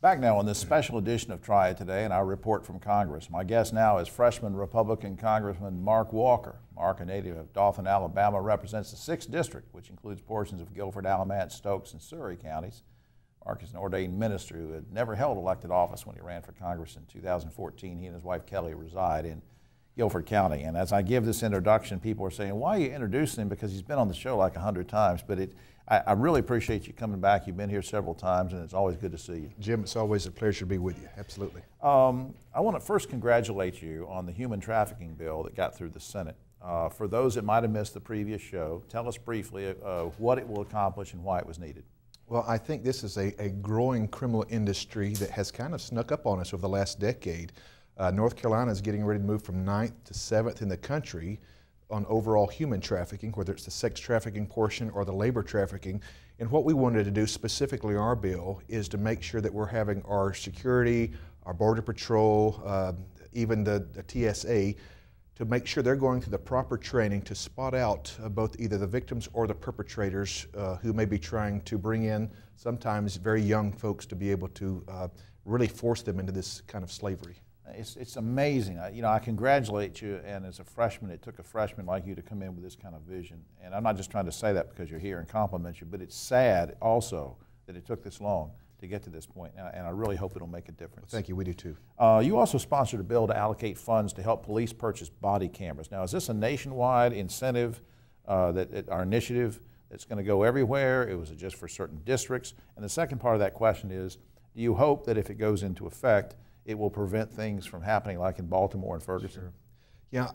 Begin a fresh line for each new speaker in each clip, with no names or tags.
Back now on this special edition of Try It Today and our report from Congress. My guest now is freshman Republican Congressman Mark Walker. Mark, a native of Dothan, Alabama, represents the 6th District, which includes portions of Guilford, Alamance, Stokes, and Surry counties. Mark is an ordained minister who had never held elected office when he ran for Congress in 2014. He and his wife Kelly reside in Guilford County. And as I give this introduction, people are saying, why are you introducing him? Because he's been on the show like 100 times. But I really appreciate you coming back. You've been here several times, and it's always good to see you.
Jim, it's always a pleasure to be with you. Absolutely.
I want to first congratulate you on the human trafficking bill that got through the Senate. For those that might have missed the previous show, tell us briefly what it will accomplish and why it was needed.
Well, I think this is a growing criminal industry that has kind of snuck up on us over the last decade. North Carolina is getting ready to move from 9th to 7th in the country on overall human trafficking, whether it's the sex trafficking portion or the labor trafficking. And what we wanted to do specifically in our bill is to make sure that we're having our security, our border patrol, even the TSA, to make sure they're going through the proper training to spot out both either the victims or the perpetrators who may be trying to bring in sometimes very young folks to be able to really force them into this kind of slavery.
It's amazing. I congratulate you, and as a freshman, it took a freshman like you to come in with this kind of vision. And I'm not just trying to say that because you're here and compliment you, but it's sad also that it took this long to get to this point, and I really hope it'll make a difference.
Well, thank you, we do too.
You also sponsored a bill to allocate funds to help police purchase body cameras. Now, is this a nationwide incentive, our initiative that's going to go everywhere? Was it just for certain districts? And the second part of that question is, do you hope that if it goes into effect, it will prevent things from happening like in Baltimore and Ferguson?
Sure. Yeah,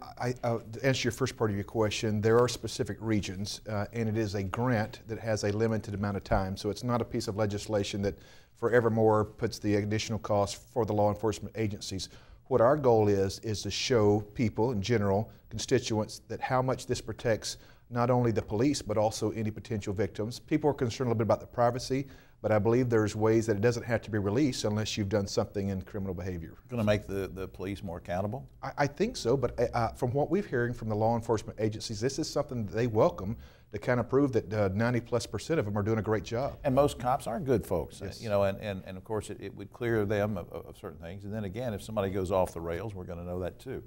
to answer your first part of your question, there are specific regions, and it is a grant that has a limited amount of time. So it's not a piece of legislation that forevermore puts the additional cost for the law enforcement agencies. What our goal is to show people in general, constituents, that how much this protects not only the police but also any potential victims. People are concerned a little bit about the privacy, but I believe there's ways that it doesn't have to be released unless you've done something in criminal behavior.
Going to make the police more accountable?
I think so, but from what we're hearing from the law enforcement agencies, this is something that they welcome to kind of prove that 90+% of them are doing a great job.
And most cops are good folks,
yes.
And of course it would clear them of certain things. And then again, if somebody goes off the rails, we're going to know that too.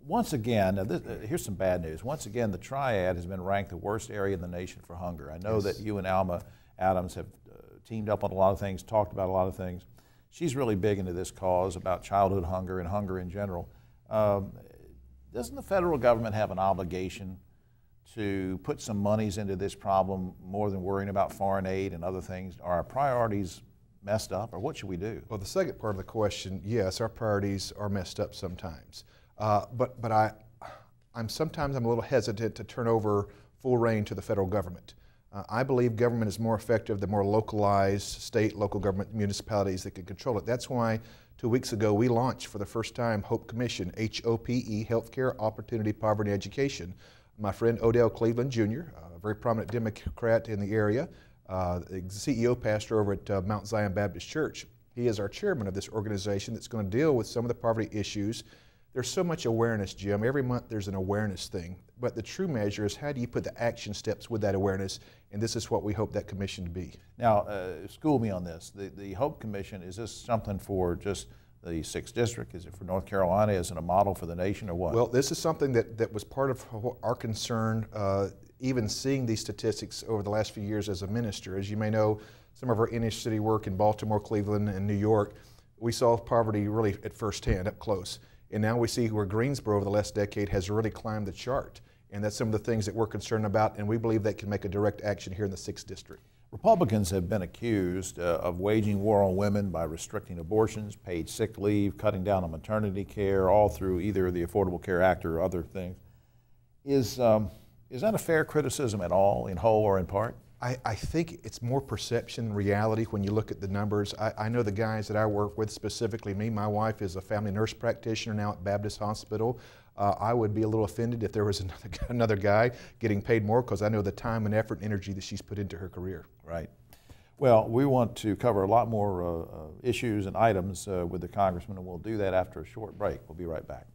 Once again, here's some bad news. Once again, the Triad has been ranked the worst area in the nation for hunger. I know
yes.
that you and Alma Adams have teamed up on a lot of things, talked about a lot of things. She's really big into this cause about childhood hunger and hunger in general. Doesn't the federal government have an obligation to put some monies into this problem more than worrying about foreign aid and other things? Are our priorities messed up, or what should we do?
Well, the second part of the question, yes, our priorities are messed up sometimes. But I'm sometimes a little hesitant to turn over full reign to the federal government. I believe government is more effective the more localized state, local government, municipalities that can control it. That's why 2 weeks ago we launched for the first time HOPE Commission, H-O-P-E, Healthcare, Opportunity, Poverty, Education. My friend Odell Cleveland Jr., a very prominent Democrat in the area, the CEO pastor over at Mount Zion Baptist Church. He is our chairman of this organization that's going to deal with some of the poverty issues. There's so much awareness, Jim. Every month there's an awareness thing. But the true measure is how do you put the action steps with that awareness? And this is what we hope that commission to be.
Now, school me on this. The HOPE Commission, is this something for just the 6th District? Is it for North Carolina? Is it a model for the nation, or what?
Well, this is something that was part of our concern, even seeing these statistics over the last few years as a minister. As you may know, some of our inner city work in Baltimore, Cleveland, and New York, we saw poverty really at firsthand, up close. And now we see where Greensboro over the last decade has really climbed the chart. And that's some of the things that we're concerned about, and we believe that can make a direct action here in the 6th District.
Republicans have been accused of waging war on women by restricting abortions, paid sick leave, cutting down on maternity care, all through either the Affordable Care Act or other things. Is that a fair criticism at all, in whole or in part?
I think it's more perception than reality when you look at the numbers. I know the guys that I work with, specifically me. My wife is a family nurse practitioner now at Baptist Hospital. I would be a little offended if there was another guy getting paid more, because I know the time and effort and energy that she's put into her career.
Right. Well, we want to cover a lot more issues and items with the Congressman, and we'll do that after a short break. We'll be right back.